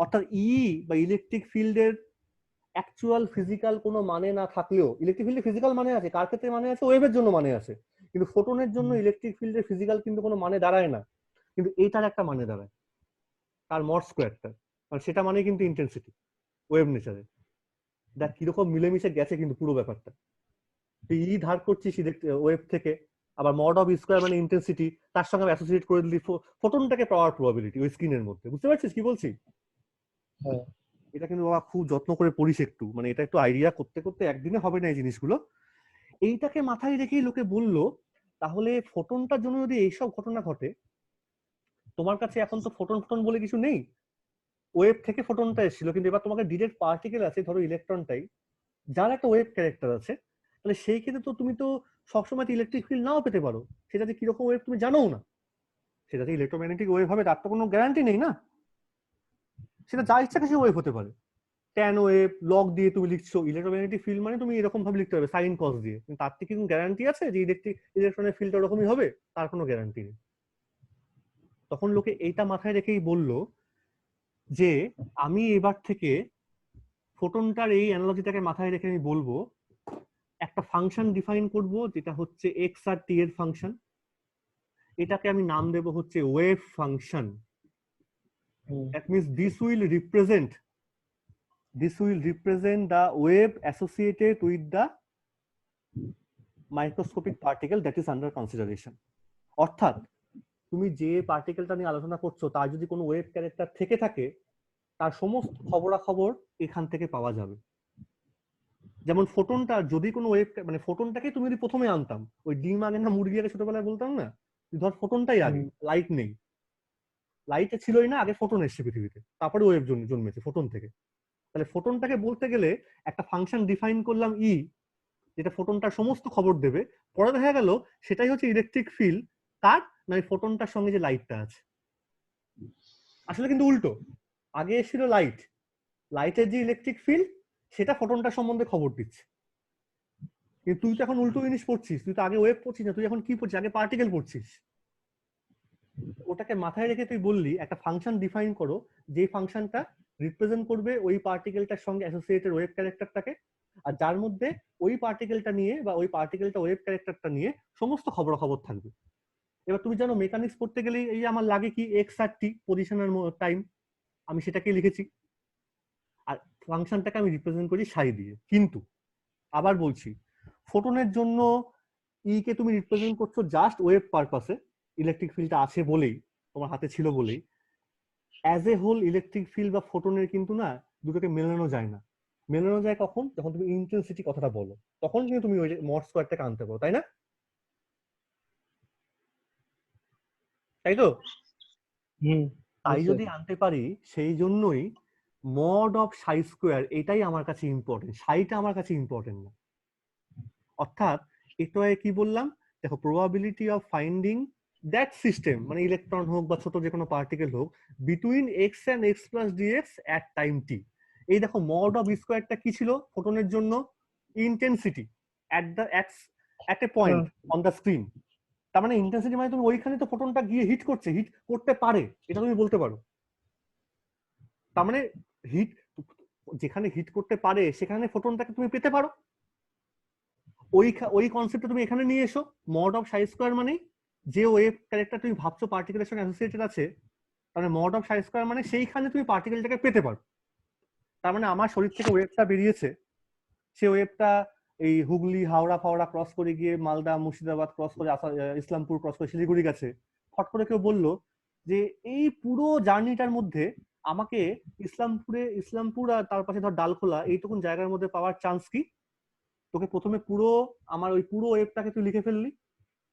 অর্থাৎ ই বা ইলেকট্রিক ফিল্ডের অ্যাকচুয়াল ফিজিক্যাল কোনো মানে না থাকলেও, ইলেকট্রিক ফিল্ডের ফিজিক্যাল মানে আছে, কার ক্ষেত্রে মানে আছে, ওয়েভের জন্য মানে আছে, কিন্তু ফোটনের জন্য ইলেকট্রিক ফিল্ডের ফিজিক্যাল কিন্তু কোনো মানে দাঁড়ায় না, কিন্তু এইটার একটা মানে দাঁড়ায়, তার মড স্কোয়ারটা, কারণ সেটা মানে কিন্তু ইন্টেন্সিটি ওয়েভ নেচারে। দেখ কিরকম মিলেমিশে গেছে কিন্তু পুরো ব্যাপারটা। তুই ই ধার করছিস ওয়েভ থেকে, আবার মড অফ স্কোয়ার মানে ইন্টেন্সিটি, তার সঙ্গে অ্যাসোসিয়েট করে দিলি ফোটনটাকে পাওয়ার প্রবাবিলিটি ওই স্ক্রিনের মধ্যে। বুঝতে পারছিস কি বলছি? হ্যাঁ। এটা কিন্তু বাবা খুব যত্ন করে পড়িস একটু, মানে এটা একটু আইডিয়া করতে করতে একদিনে হবে না এই জিনিসগুলো। এইটাকে মাথায় রেখেই লোকে বলল তাহলে ফোটনটার জন্য যদি এইসব ঘটনা ঘটে, তোমার কাছে এখন তো ফোটন ফোটন বলে কিছু নেই, ওয়েভ থেকে ফোটনটা এসেছিল, কিন্তু এবার তোমাকে ডিরেক্ট পার্টিকেল আছে, ধরো ইলেকট্রনটাই, যার একটা ওয়েভ ক্যারেক্টার আছে, তাহলে সেই ক্ষেত্রে তো তুমি তো সবসময় ইলেকট্রিক ফিল্ড নাও পেতে পারো, সেটাতে কিরকম ওয়েভ তুমি জানোও না, সেটাতে ইলেকট্রোম্যাগনেটিক ওয়েভ হবে তার তো কোনো গ্যারান্টি নেই না, সেটা যা ইচ্ছা কিছু ওয়েভ হতে পারে। ট্যান ওয়েভ লগ দিয়ে তুমি লিখছো, ইলেকট্রোম্যাগনেটিক ফিল্ড মানে তুমি এরকম ভাবে লিখতে হবে সাইন কস দিয়ে, কিন্তু তার থেকে কোনো গ্যারান্টি আছে যে ইলেকট্রনের ফিল্ডটা ওরকমই হবে? তার কোনো গ্যারান্টি নেই। তখন লোকে এইটা মাথায় রেখেই বলল যে আমি এবার থেকে ফোটনটার এই অ্যানালজিটাকে মাথায় রেখে আমি বলবো একটা ফাংশন ডিফাইন করব যেটা হচ্ছে এক্স আর টি এর ফাংশন, এটাকে আমি নাম দেব হচ্ছে wave function. That means this will represent the wave associated with the microscopic particle that is under consideration. অর্থাৎ তুমি যে পার্টিকেলটা নিয়ে আলোচনা করছো তার যদি কোনো ওয়েভ ক্যারেক্টার থেকে থাকে, তার সমস্ত খবরাখবর এখান থেকে পাওয়া যাবে। যেমন ফোটনটা যদি কোনো ওয়েভ, মানে ফোটনটাকে তুমি যদি প্রথমে আনতাম, ওই ডিম আগে না মুরগি আগে ছোটবেলায় বলতাম না, ধর ফোটনটাই আগে, লাইট নেই, লাইটে ছিলই না, আগে ফোটন এসছে পৃথিবীতে, তারপরে ওয়েভ জন্মেছে ফোটন থেকে। তাহলে ফোটনটাকে বলতে গেলে একটা ফাংশন ডিফাইন করলাম ই, যেটা ফোটনটার সমস্ত খবর দেবে, পরে দেখা গেল সেটাই হচ্ছে ইলেকট্রিক ফিল্ড, কার না ফোটনটার সঙ্গে যে লাইটটা আছে। আসলে কিন্তু উল্টো, আগে এসেছিল লাইট, লাইটের যে ইলেকট্রিক ফিল্ড সেটা ফোটনটার সম্বন্ধে খবর দিচ্ছে। কিন্তু তুই তো এখন উল্টো জিনিস পড়ছিস, তুই তো আগে ওয়েভ পড়ছিস না, তুই এখন কি পড়ছিস, আগে পার্টিকেল পড়ছিস। ওটাকে মাথায় রেখে তুই বললি একটা ফাংশন ডিফাইন করো, যে ফাংশনটা রিপ্রেজেন্ট করবে ওই পার্টিকেলটার সঙ্গে অ্যাসোসিয়েটেড ওয়েভ ক্যারেক্টারটাকে, আর যার মধ্যে ওই পার্টিকেলটা নিয়ে বা ওই পার্টিকেলটা ওয়েভ ক্যারেক্টারটা নিয়ে সমস্ত খবরাখবর থাকবে। এবার তুমি জানো মেকানিক্স পড়তে গেলে এই আমার লাগে কি এক্স আর টি পজিশনের টাইম, আমি সেটাকে লিখেছি, আর ফাংশনটাকে আমি রিপ্রেজেন্ট করি সাই দিয়ে। কিন্তু আবার বলছি, ফোটনের জন্য ই কে তুমি রিপ্রেজেন্ট করছো জাস্ট ওয়েভ পারপাসে, ইলেকট্রিক ফিল্ডটা আছে বলেই, তোমার হাতে ছিল বলেই। As a whole electric field বা ফোটনের কিন্তু না দুটোকে মেলানো যায় না। মেলানো যায় কখন? যখন তুমি ইন্টেন্সিটি কথাটা বলো, তখন কিন্তু তুমি ওই মড স্কোয়ারটাকে আনতে পারো, তাই না? তাই তো? তাই যদি আনতে পারি, সেই জন্যই মড অফ সাই স্কোয়ার এটাই আমার কাছে ইম্পর্টেন্ট, সাইটা আমার কাছে ইম্পর্টেন্ট না। অর্থাৎ একটু আগে কি বললাম, দেখো probability of finding that system, মানে ইলেকট্রন হোক বা ছোট যে কোনো পার্টিকেল হোক, between x and x plus dx at time t. এই দেখো মড অফ স্কোয়ারটা কি ছিল ফোটনের জন্য? Intensity at a point on the screen. তার মানে ইন্টেন্সিটি মানে তুমি ওইখানে তো ফোটনটা গিয়ে হিট করতে পারে, এটা তুমি বলতে পারো। তার মানে হিট, যেখানে হিট করতে পারে সেখানে ফোটনটাকে তুমি পেতে পারো। ওই কনসেপ্টটা তুমি এখানে নিয়ে এসো, মড অফ সাই স্কোয়ার মানে যে ওয়েভ ক্যারেক্টার তুমি ভাবছো পার্টিকেলের সঙ্গে অ্যাসোসিয়েটেড আছে, তার মানে মড অফ সাই স্কোয়ার মানে সেইখানে তুমি পার্টিকেলটাকে পেতে পারো। তার মানে আমার শরীর থেকে ওয়েভটা বেরিয়েছে, সে ওয়েভটা এই হুগলি হাওড়া ফাওড়া ক্রস করে গিয়ে মালদা মুর্শিদাবাদ ক্রস করে ইসলামপুর ক্রস করে শিলিগুড়ি গেছে। ফট করে কেউ বললো যে এই পুরো জার্নিটার মধ্যে আমাকে ইসলামপুর আর তার পাশে ধর ডালখোলা এইটুকুন জায়গার মধ্যে পাওয়ার চান্স কি? তোকে প্রথমে পুরো আমার ওই পুরো ওয়েবটাকে তুই লিখে ফেললি,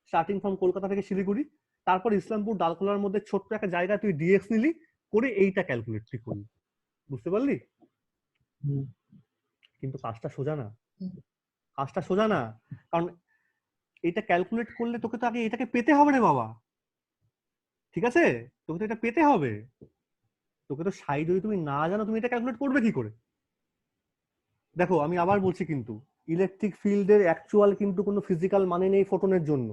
স্টার্টিং ফ্রম কলকাতা থেকে শিলিগুড়ি, তারপর ইসলামপুর ডালখোলার মধ্যে ছোট্ট একটা জায়গা তুই ডিএক্স নিলি, করে এইটা ক্যালকুলেট তুই করলি। বুঝতে পারলি? কিন্তু কাজটা সোজা না, কাজটা সোজা না, কারণ এটা ক্যালকুলেট করলে তোকে তো আগে এটাকে পেতে হবে রে বাবা, ঠিক আছে? তোকে তো এটা পেতে হবে, তোকে তো সাই যদি তুমি না জানো তুমি এটা ক্যালকুলেট করবে কি করে? দেখো আমি আবার বলছি, কিন্তু ইলেকট্রিক ফিল্ডের অ্যাকচুয়াল কিন্তু কোনো ফিজিক্যাল মানে নেই ফোটনের জন্য।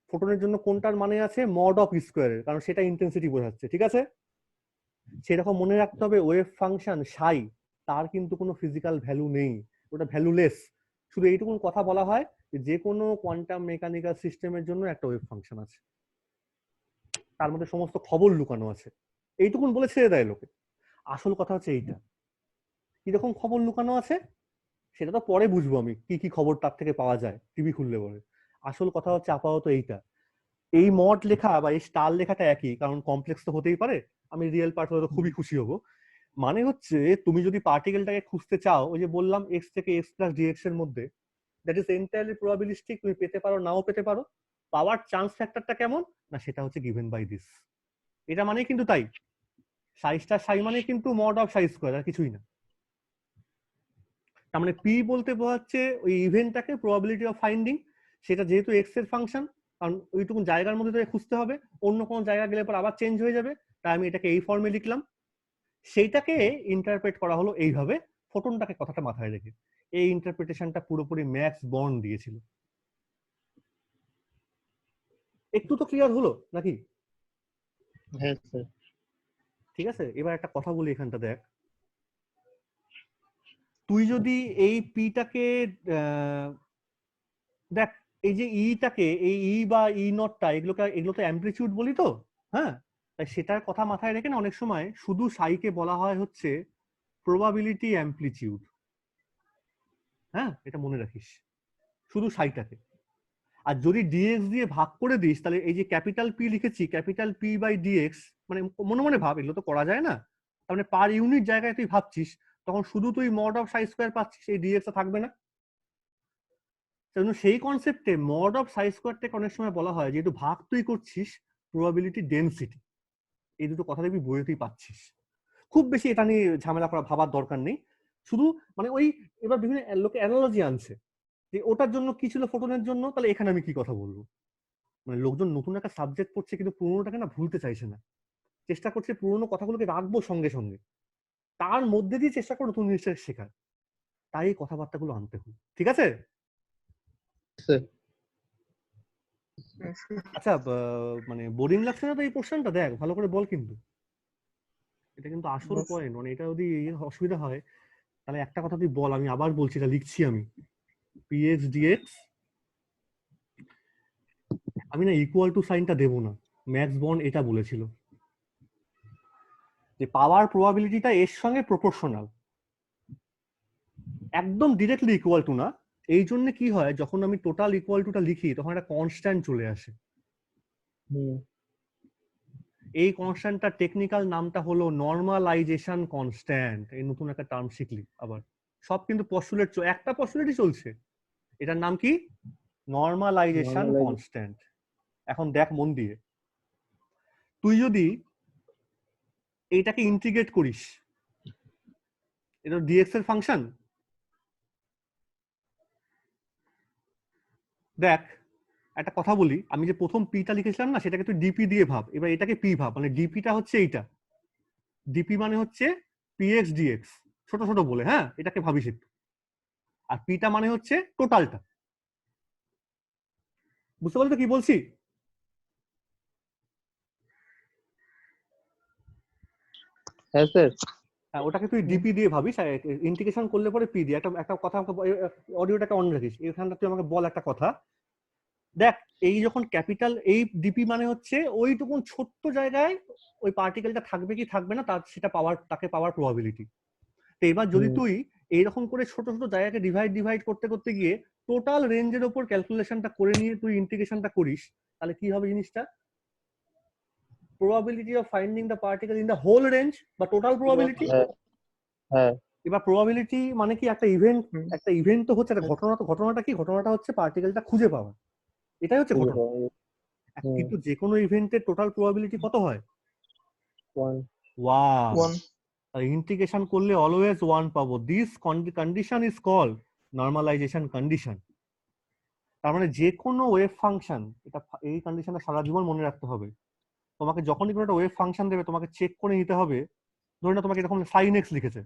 ফোটনের জন্য কোনটার মানে আছে? মড অফ স্কোয়ারের, কারণ সেটা ইন্টেন্সিটি বোঝাচ্ছে, ঠিক আছে? সেরকম মনে রাখতে হবে ওয়েভ ফাংশন সাই, তার কিন্তু কোনো ফিজিক্যাল ভ্যালু নেই, ওটা ভ্যালুলেস। শুধু এইটুকু কথা বলা হয় যে কোনো কোয়ান্টাম মেকানিক্যাল সিস্টেমের জন্য একটা ওয়েভ ফাংশন আছে, তার মধ্যে সমস্ত খবর লুকানো আছে, এইটুকুন বলে ছেড়ে দেয় লোকে। আসল কথা হচ্ছে এইটা, কিরকম খবর লুকানো আছে? সেটা তো পরে বুঝবো আমি কি কি খবর তার থেকে পাওয়া যায় টিভি খুললে পরে। আসল কথা হচ্ছে আপাতত এইটা, এই মড লেখা বা এই স্টার লেখাটা একই, কারণ কমপ্লেক্স তো হতেই পারে। আমি রিয়েল পার্ট হলে তো খুবই খুশি হব। মানে হচ্ছে তুমি যদি পার্টিকেলটাকে খুঁজতে চাও, ওই যে বললাম এক্স থেকে এক্স প্লাস ডিএক্স এর মধ্যে, দ্যাট ইজ এন্টায়ারলি প্রবাবিলিস্টিক, তুমি পেতে পারো নাও পেতে পারো। পাওয়ার চান্স ফ্যাক্টরটা কেমন না, সেটা হচ্ছে গিভেন বাই দিস। এটা মানে কিন্তু তাই, সাই স্টার সাই মানে কিন্তু মড অফ সাই স্কোয়ার, আর কিছুই না। তার মানে পি বলতে বোঝাচ্ছে ওই ইভেন্টটাকে প্রবাবিলিটি অফ ফাইন্ডিং, সেটা যেহেতু এক্স এর ফাংশন, কারণ ওইটুকু জায়গার মধ্যে তোকে খুঁজতে হবে, অন্য কোনো জায়গা গেলে পর আবার চেঞ্জ হয়ে যাবে, তাই আমি এটাকে এই ফর্মে লিখলাম। সেইটাকে ইন্টারপ্রেট করা হলো এইভাবে, ফোটনটাকে কথাটা মাথায় রেখে। এই ইন্টারপ্রিটেশনটা পুরোপুরি ম্যাক্স বর্ন দিয়েছিল। একটু তো ক্লিয়ার হলো নাকি? হ্যাঁ স্যার। ঠিক আছে, এবার একটা কথা বলি এখানটা দেখ, তুই যদি এই পিটাকে দেখ, এই যে ইটাকে, এই ই বা ই নটটা, এগুলো তো অ্যামপ্লিটিউড বলি তো, হ্যাঁ, তাই সেটার কথা মাথায় রেখে না অনেক সময় শুধু সাইকে বলা হয় হচ্ছে প্রবাবিলিটি অ্যামপ্লিটিউড। হ্যাঁ, এটা মনে রাখিস, শুধু সাইটাকে। আর যদি ডিএক্স দিয়ে ভাগ করে দিস, তাহলে এই যে ক্যাপিটাল পি লিখেছি, ক্যাপিটাল পি বাই ডিএক্স, মানে মনে মনে ভাব, এগুলো তো করা যায় না, তার মানে পার ইউনিট জায়গায় তুই ভাবছিস, তখন শুধু তুই মড অফ সাই স্কোয়ার পাচ্ছিস, এই ডিএক্স থাকবে না। সেই কনসেপ্টে মড অফ সাই স্কোয়ারটাকে অনেক সময় বলা হয়, যেহেতু ভাগ তুই করছিস প্রবাবিলিটি ডেনসিটি, এই দুটো কথা দেখবি বইয়েতেই পাচ্ছিস। খুব বেশি এটা নিয়ে ঝামেলা করা ভাবার দরকার নেই, শুধু মানে ওই এবার বিভিন্ন লোকে অ্যানালজি আনছে যে ওটার জন্য কি ছিল ফোটনের জন্য, তাহলে এখানে আমি কি কথা বলবো। মানে লোকজন নতুন একটা সাবজেক্ট পড়ছে কিন্তু পুরোনোটাকে না ভুলতে চাইছে না, চেষ্টা করছে পুরোনো কথাগুলোকে রাখবো সঙ্গে সঙ্গে, তার মধ্যে দিয়ে চেষ্টা করো নতুন জিনিসটা শেখার, তাই এই কথাবার্তাগুলো আনতে হবে। ঠিক আছে? আচ্ছা, মানে বোরিং লাগছে না তো এই কোশ্চেনটা? দেখ ভালো করে বল, কিন্তু এটা কিন্তু আসল পয়েন্ট, মানে এটা যদি অসুবিধা হয় তাহলে একটা কথা তুই বল, আমি আবার বলছি, এটা লিখছি আমি, পিএক্স ডিএক্স, আমি না ইকুয়াল টু সাইনটা দেবো না, ম্যাক্স বর্ন এটা বলেছিল যে পাওয়ার প্রবাবিলিটিটা এর সঙ্গে প্রপোর্শনাল, একদম ডিরেক্টলি ইকুয়াল টু না। এই জন্য কি হয়, যখন আমি টোটাল ইকুয়াল টুটা লিখি তখন একটা কনস্ট্যান্ট চলে আসে। এই কনস্ট্যান্টটার টেকনিক্যাল নামটা হলো নরমালাইজেশন কনস্ট্যান্ট। এই নতুন একটা টার্ম শিখলি আবার, সব কিন্তু পস্টুলেট, একটা পস্টুলেটই চলছে, এটার নাম কি? Normalisation constant. এখন দেখ মন দিয়ে, তুই যদি এইটাকে ইন্টিগ্রেট করিস, এটা ডিএক্স এর ফাংশন, দেখ একটা কথা বলি, আমি যে প্রথম পিটা লিখেছিলাম না, সেটাকে তুই ডিপি দিয়ে ভাব, এবার এটাকে পি ভাব, মানে ডিপিটা হচ্ছে এইটা, ডিপি মানে হচ্ছে পিএক্স ডিএক্স, ছোট ছোট বলে, হ্যাঁ, এটাকে ভাবিস একটু। আর পিটা মানে হচ্ছে টোটালটা, বুঝতে পারলি তো কি বলছি? হ্যাঁ স্যার। হ্যাঁ, ওটাকে তুই ডিপি দিয়ে ভাবিস, ইন্টিগ্রেশন করলে পরে পি দিয়ে। একটা একটা কথা, অডিওটাকে অন রাখিস, এখানটা তুই আমাকে বল একটা কথা। দেখ, এই যখন ক্যাপিটাল, এই ডিপি মানে হচ্ছে ওইটুকুন ছোট্ট জায়গায় ওই পার্টিকেলটা থাকবে কি থাকবে না, তার সেটা পাওয়ার, তাকে পাওয়ার প্রবাবিলিটি। তো এবার যদি তুই এইরকম করে ছোট ছোট জায়গাকে ডিভাইড করতে করতে গিয়ে টোটাল রেঞ্জের ওপর ক্যালকুলেশনটা করে নিয়ে তুই ইন্টিগ্রেশনটা করিস, তাহলে কি হবে জিনিসটা? Probability of finding the particle in the whole range বা টোটাল প্রবাবিলিটি। এবার প্রবাবিলিটি মানে কি? একটা ইভেন্ট, একটা ইভেন্ট তো হচ্ছে একটা ঘটনা, তো ঘটনাটা কি? ঘটনাটা হচ্ছে পার্টিকেলটা খুঁজে পাওয়া, এটাই হচ্ছে ঘটনা। কিন্তু যে কোনো ইভেন্টের টোটাল প্রবাবিলিটি কত হয়? 1। ইন্টিগ্রেশন করলে অলওয়েজ 1 পাবো। This condition is called normalization condition. তার মানে যে কোনো ওয়েভ ফাংশন, এটা এই কন্ডিশনটা সারা জীবন মনে রাখতে হবে। তোমাকে যখনই কোনো একটা ওয়েভ ফাংশন দেবে, তোমাকে চেক করে নিতে হবে, ধরে না তোমাকে এরকম সাইন এক্স লিখেছে,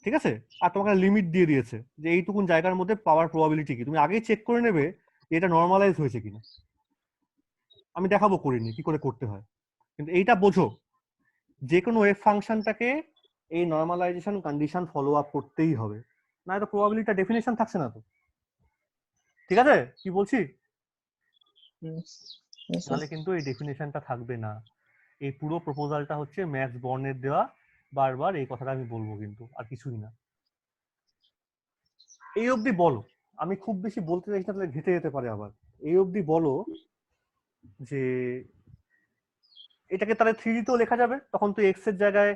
ঠিক আছে, আর তোমাকে লিমিট দিয়ে দিয়েছে যে এইটুকুন জায়গার মধ্যে পাওয়ার প্রবাবিলিটি কি, তুমি আগেই চেক করে নেবে যে এটা নরমালাইজ হয়েছে কিনা। আমি দেখাবো করিনি কি করে করতে হয়, কিন্তু এইটা বোঝো, যে কোনো ওয়েভ ফাংশনটাকে এই নরমালাইজেশন কন্ডিশন ফলো আপ করতেই হবে, না এটা প্রবাবিলিটিটা ডেফিনেশন থাকছে না তো। ঠিক আছে, কি বলছি? তাহলে কিন্তু এই ডেফিনেশনটা থাকবে না। এই পুরো প্রপোজালটা হচ্ছে ম্যাক্স বর্নের দেওয়া, বারবার এই কথাটা আমি বলবো কিন্তু, আর কিছুই না। এই অবধি বলো, আমি খুব বেশি বলতে চাইছি না, তাহলে ঘেটে যেতে পারে আবার। এই অবধি বলো যে এটাকে তাহলে 3D তেও লেখা যাবে, তখন তুই এক্স এর জায়গায়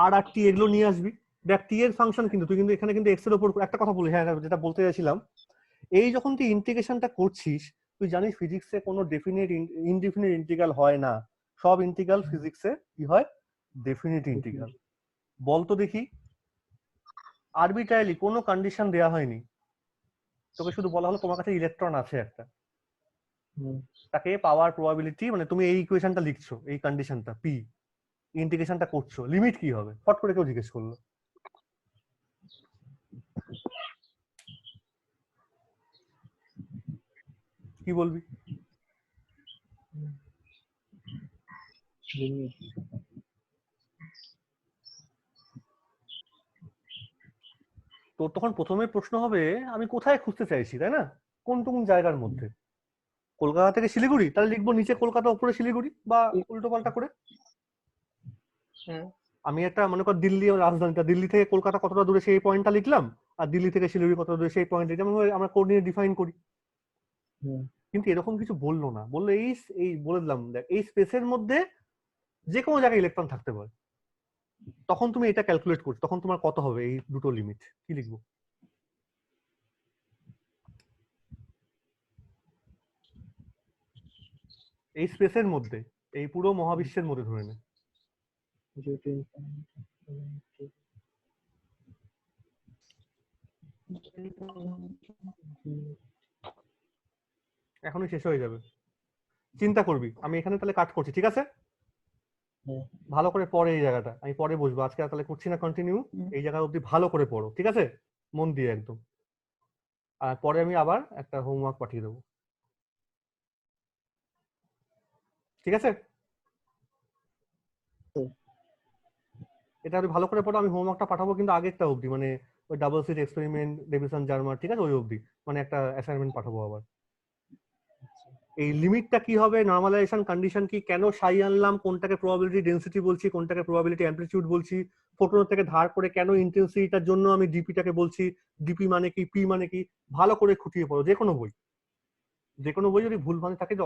আর আর টি এগুলো নিয়ে আসবি। দেখ টি এর ফাংশন কিন্তু তুই কিন্তু এখানে কিন্তু এক্স এর উপর একটা কথা বলি, হ্যাঁ যেটা বলতে চাইছিলাম, এই যখন তুই ইন্টিগ্রেশনটা করছিস, তুই জানিস ফিজিক্সে কোনো ডেফিনিট ইনডিফিনিট ইন্টিগ্রাল হয় না, সব ইন্টিগ্রাল ফিজিক্সে কি হয়, ডেফিনিট ইন্টিগ্রাল। বল তো দেখি, আরবিট্রারিলি কোনো কন্ডিশন দেয়া হয়নি, তোকে শুধু বলা হলো তোমার কাছে ইলেকট্রন আছে একটা, তাকে পাওয়ার প্রবাবিলিটি, মানে তুমি এই ইকুয়েশনটা লিখছো, এই কন্ডিশনটা পি, ইন্টিগ্রেশনটা করছো, লিমিট কি হবে, ফট করে কেউ জিজ্ঞেস করলো, কি বলবি? তো তখন প্রথমে প্রশ্ন হবে আমি কোথায় খুঁজতে চাইছি, তাই না, কোন কোন জায়গার মধ্যে। কলকাতা থেকে শিলিগুড়ি, তাহলে লিখবো নিচে কলকাতা উপরে শিলিগুড়ি, বা উল্টো পাল্টা করে। আমি একটা মনে কর দিল্লি রাজধানীটা, দিল্লি থেকে কলকাতা কতটা দূরে সেই পয়েন্টটা লিখলাম, আর দিল্লি থেকে শিলিগুড়ি কতটা দূরে সেই পয়েন্ট, যেমন আমরা কোঅর্ডিনেট ডিফাইন করি। কিন্তু এরকম কিছু বললো না, বললো এই এই বলে দিলাম দেখ এই স্পেসের মধ্যে যে কোনো জায়গায় ইলেকট্রন থাকতে পারে, তখন তুমি এটা ক্যালকুলেট করছো, তখন তোমার কত হবে এই দুটো লিমিট, কি লিখবো? এই স্পেসের মধ্যে, এই পুরো মহাবিশ্বের মধ্যে ধরে নে। এখনই শেষ হয়ে যাবে, চিন্তা করবি। আমি এখানে তাহলে কাট করছি, ঠিক আছে? ভালো করে পড়ে এই জায়গাটা, আমি পরে বসবো, আজকে আর তাহলে করছি না কন্টিনিউ। এই জায়গা অবধি ভালো করে পড়ো, ঠিক আছে, মন দিয়ে একদম। আর পরে আমি আবার একটা হোমওয়ার্ক পাঠিয়ে দেবো, ঠিক আছে? এটা আমি ভালো করে পড়ো, আমি হোমওয়ার্কটা পাঠাবো কিন্তু আগেরটা অবধি, মানে ওই ডাবল সিট এক্সপেরিমেন্ট ডেভিসন জার্মার, ঠিক আছে, ওই অবধি, মানে একটা অ্যাসাইনমেন্ট পাঠাবো আবার। এই লিমিটটা কি হবে, নরমালাইজেশন কন্ডিশন কি, কেন সাই আনলাম, কোনটাকে প্রবাবিলিটি ডেনসিটি বলছি, কোনটাকে প্রবাবিলিটি অ্যামপ্লিটিউড বলছি, ফোটন থেকে ধার করে কেন ইন্টেন্সিটিটার জন্য আমি ডিপিটাকে বলছি, ডিপি মানে কি, পি মানে কি, ভালো করে খুঁটিয়ে পড়ো। যে কোনো বই যদি ভুল ভাল থাকে, যে